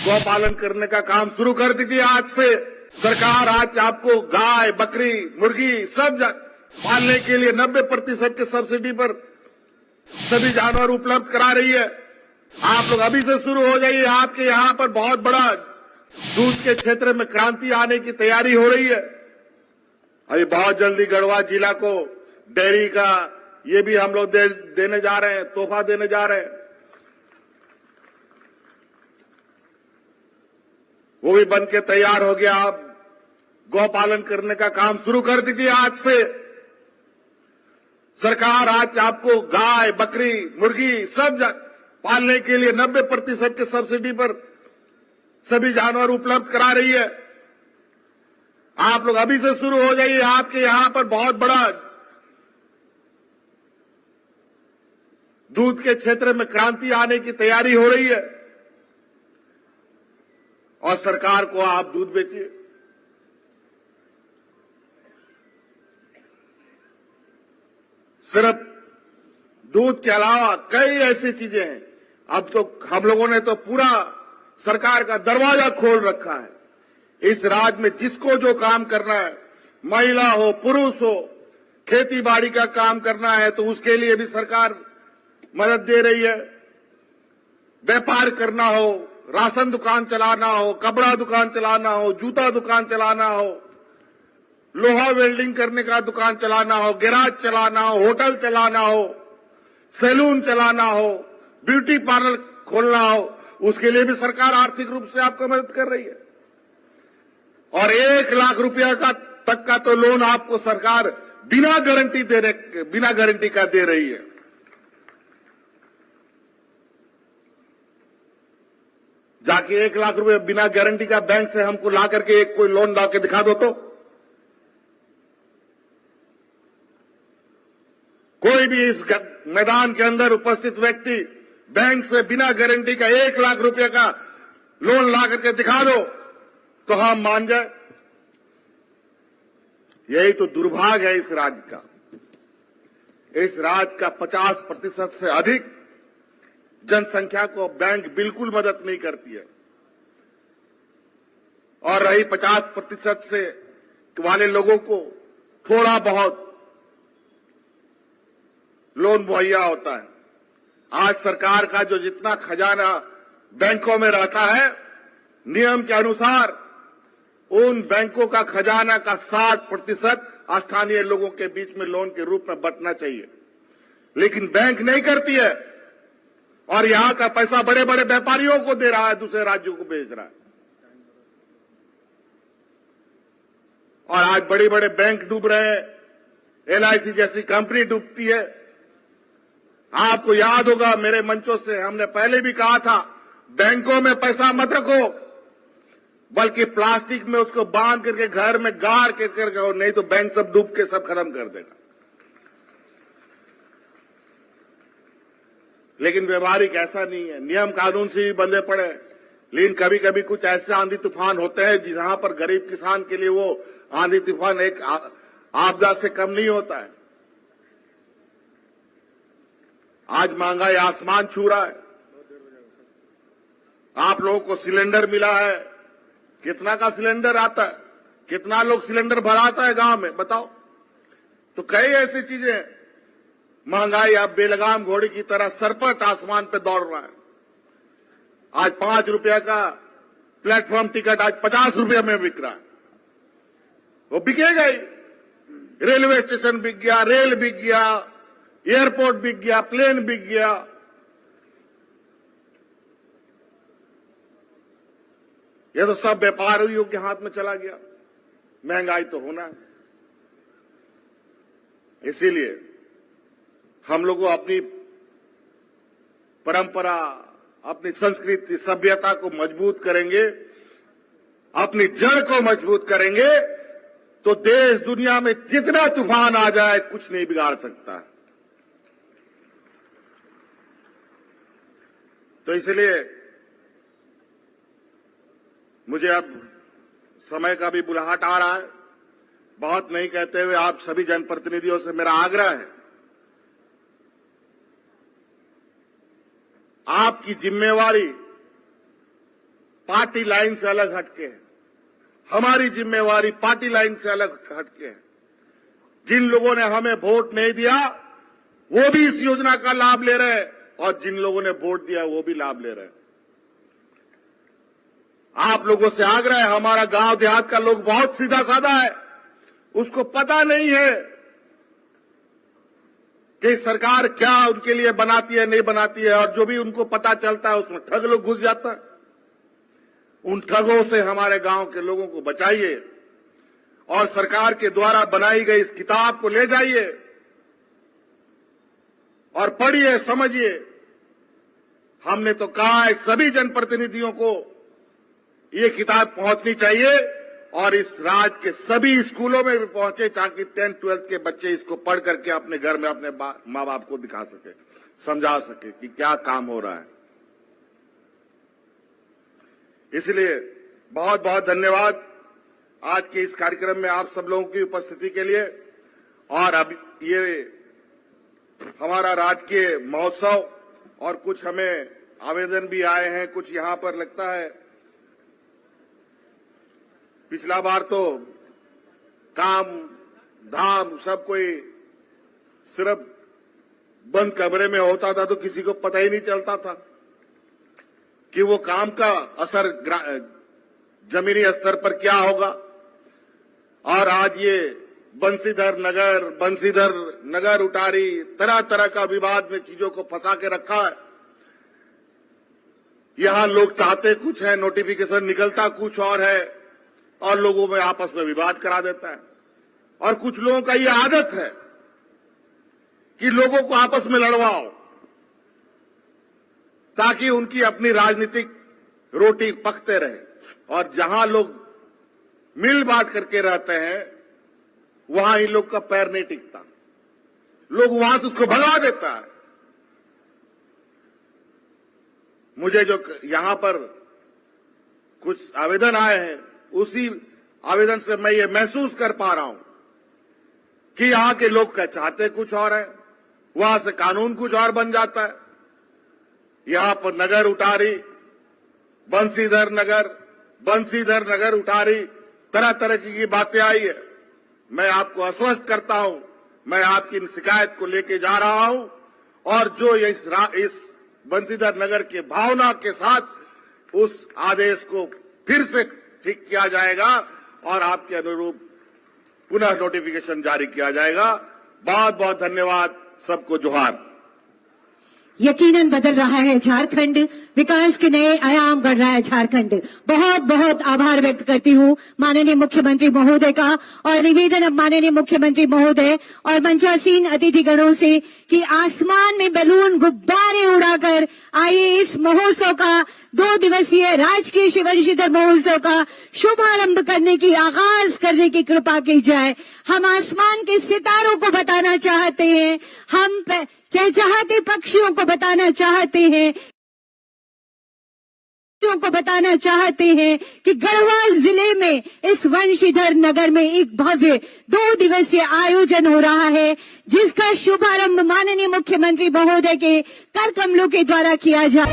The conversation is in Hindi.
गौपालन करने का काम शुरू कर दीजिए। आज से सरकार आज आपको गाय, बकरी, मुर्गी सब पालने के लिए 90% के सब्सिडी पर सभी जानवर उपलब्ध करा रही है। आप लोग अभी से शुरू हो जाइए। आपके यहाँ पर बहुत बड़ा दूध के क्षेत्र में क्रांति आने की तैयारी हो रही है। अभी बहुत जल्दी गढ़वा जिला को डेयरी का ये भी हम लोग देने जा रहे हैं, तोहफा देने जा रहे हैं। वो भी बन के तैयार हो गया। आप गौपालन करने का काम शुरू कर दीजिए। आज से सरकार आज आपको गाय, बकरी, मुर्गी सब पालने के लिए 90% के सब्सिडी पर सभी जानवर उपलब्ध करा रही है। आप लोग अभी से शुरू हो जाइए। आपके यहाँ पर बहुत बड़ा दूध के क्षेत्र में क्रांति आने की तैयारी हो रही है और सरकार को आप दूध बेचिए। सिर्फ दूध के अलावा कई ऐसी चीजें हैं। अब तो हम लोगों ने तो पूरा सरकार का दरवाजा खोल रखा है। इस राज्य में जिसको जो काम करना है, महिला हो, पुरुष हो, खेती बाड़ी का काम करना है तो उसके लिए भी सरकार मदद दे रही है। व्यापार करना हो, राशन दुकान चलाना हो, कपड़ा दुकान चलाना हो, जूता दुकान चलाना हो, लोहा वेल्डिंग करने का दुकान चलाना हो, गैराज चलाना हो, होटल चलाना हो, सैलून चलाना हो, ब्यूटी पार्लर खोलना हो, उसके लिए भी सरकार आर्थिक रूप से आपको मदद कर रही है। और 1 लाख रुपया तक का तो लोन आपको सरकार बिना गारंटी का दे रही है। जाके 1 लाख रुपए बिना गारंटी का बैंक से हमको ला करके एक कोई लोन ला के दिखा दो तो। कोई भी इस मैदान के अंदर उपस्थित व्यक्ति बैंक से बिना गारंटी का 1 लाख रुपए का लोन ला करके दिखा दो तो हम मान जाए। यही तो दुर्भाग्य है इस राज्य का। इस राज्य का 50% से अधिक जनसंख्या को बैंक बिल्कुल मदद नहीं करती है और रही 50% से वाले लोगों को थोड़ा बहुत लोन मुहैया होता है। आज सरकार का जो जितना खजाना बैंकों में रहता है, नियम के अनुसार उन बैंकों का खजाना का 60% स्थानीय लोगों के बीच में लोन के रूप में बंटना चाहिए, लेकिन बैंक नहीं करती है और यहां का पैसा बड़े बड़े व्यापारियों को दे रहा है, दूसरे राज्यों को भेज रहा है। और आज बड़े बड़े बैंक डूब रहे हैं, एलआईसी जैसी कंपनी डूबती है। आपको याद होगा मेरे मंचों से हमने पहले भी कहा था, बैंकों में पैसा मत रखो, बल्कि प्लास्टिक में उसको बांध करके घर में गाड़ कर रखो, नहीं तो बैंक सब डूब के सब खत्म कर देगा। लेकिन व्यवहारिक ऐसा नहीं है। नियम कानून से भी बंधे पड़े, लेकिन कभी कभी कुछ ऐसे आंधी तूफान होते हैं जहां पर गरीब किसान के लिए वो आंधी तूफान एक आपदा से कम नहीं होता है। आज महंगाई आसमान छू रहा है। आप लोगों को सिलेंडर मिला है, कितना का सिलेंडर आता है, कितना लोग सिलेंडर भराता है गांव में, बताओ। तो कई ऐसी चीजें हैं। महंगाई अब बेलगाम घोड़ी की तरह सरपट आसमान पे दौड़ रहा है। आज 5 रुपया का प्लेटफॉर्म टिकट आज 50 रुपया में बिक रहा है। वो बिकेगा ही। रेलवे स्टेशन बिक गया, रेल बिक गया, एयरपोर्ट बिक गया, प्लेन बिक गया। ये तो सब व्यापारियों के हाथ में चला गया। महंगाई तो होना है। इसीलिए हम लोगों अपनी परंपरा, अपनी संस्कृति, सभ्यता को मजबूत करेंगे, अपनी जड़ को मजबूत करेंगे तो देश दुनिया में जितना तूफान आ जाए कुछ नहीं बिगाड़ सकता। तो इसलिए मुझे अब समय का भी बुलाहट आ रहा है। बहुत नहीं कहते हुए आप सभी जनप्रतिनिधियों से मेरा आग्रह है, आपकी जिम्मेवारी पार्टी लाइन से अलग हटके है। हमारी जिम्मेवारी पार्टी लाइन से अलग हटके है। जिन लोगों ने हमें वोट नहीं दिया वो भी इस योजना का लाभ ले रहे हैं और जिन लोगों ने वोट दिया वो भी लाभ ले रहे हैं। आप लोगों से आग्रह है, हमारा गांव देहात का लोग बहुत सीधा साधा है, उसको पता नहीं है कि सरकार क्या उनके लिए बनाती है नहीं बनाती है, और जो भी उनको पता चलता है उसमें ठग लोग घुस जाता है। उन ठगों से हमारे गांव के लोगों को बचाइए और सरकार के द्वारा बनाई गई इस किताब को ले जाइए और पढ़िए, समझिए। हमने तो कहा है सभी जनप्रतिनिधियों को ये किताब पहुंचनी चाहिए और इस राज्य के सभी स्कूलों में भी पहुंचे ताकि 10th 12th के बच्चे इसको पढ़ करके अपने घर में अपने मां बाप को दिखा सके, समझा सके कि क्या काम हो रहा है। इसलिए बहुत बहुत धन्यवाद आज के इस कार्यक्रम में आप सब लोगों की उपस्थिति के लिए। और अब ये हमारा राजकीय महोत्सव और कुछ हमें आवेदन भी आए हैं, कुछ यहां पर लगता है पिछला बार तो काम धाम सब कोई सिर्फ बंद कमरे में होता था तो किसी को पता ही नहीं चलता था कि वो काम का असर जमीनी स्तर पर क्या होगा। और आज ये बंसीधर नगर उटारी तरह तरह का विवाद में चीजों को फंसा के रखा है। यहां लोग चाहते कुछ है, नोटिफिकेशन निकलता कुछ और है और लोगों में आपस में विवाद करा देता है। और कुछ लोगों का ये आदत है कि लोगों को आपस में लड़वाओ ताकि उनकी अपनी राजनीतिक रोटी पकते रहे। और जहां लोग मिल बांट करके रहते हैं वहां इन लोग का पैर नहीं टिकता, लोग वहां से उसको भगा देता है। मुझे जो यहां पर कुछ आवेदन आए हैं उसी आवेदन से मैं ये महसूस कर पा रहा हूं कि यहां के लोग क्या चाहते कुछ और है, वहां से कानून कुछ और बन जाता है। यहां पर नगर उटारी बंसीधर नगर उटारी तरह तरह की बातें आई है। मैं आपको आश्वस्त करता हूं, मैं आपकी इन शिकायत को लेके जा रहा हूं और जो इस बंसीधर नगर के भावना के साथ उस आदेश को फिर से ठीक किया जाएगा और आपके अनुरूप पुनः नोटिफिकेशन जारी किया जाएगा। बहुत बहुत धन्यवाद, सबको जोहार। यकीनन बदल रहा है झारखंड, विकास के नए आयाम गढ़ रहा है झारखंड। बहुत बहुत आभार व्यक्त करती हूँ माननीय मुख्यमंत्री महोदय का और निवेदन अब माननीय मुख्यमंत्री महोदय और मंचासीन अतिथिगणों से कि आसमान में बैलून गुब्बारे उड़ाकर आइए इस महोत्सव का 2 दिवसीय राजकीय शिवंशीधर महोत्सव का शुभारंभ करने की, आगाज करने की कृपा की जाए। हम आसमान के सितारों को बताना चाहते हैं, हम चहचहाते पक्षियों को बताना चाहते हैं कि गढ़वा जिले में इस वंशीधर नगर में एक भव्य 2 दिवसीय आयोजन हो रहा है जिसका शुभारंभ माननीय मुख्यमंत्री महोदय के कर कमलों के द्वारा किया जा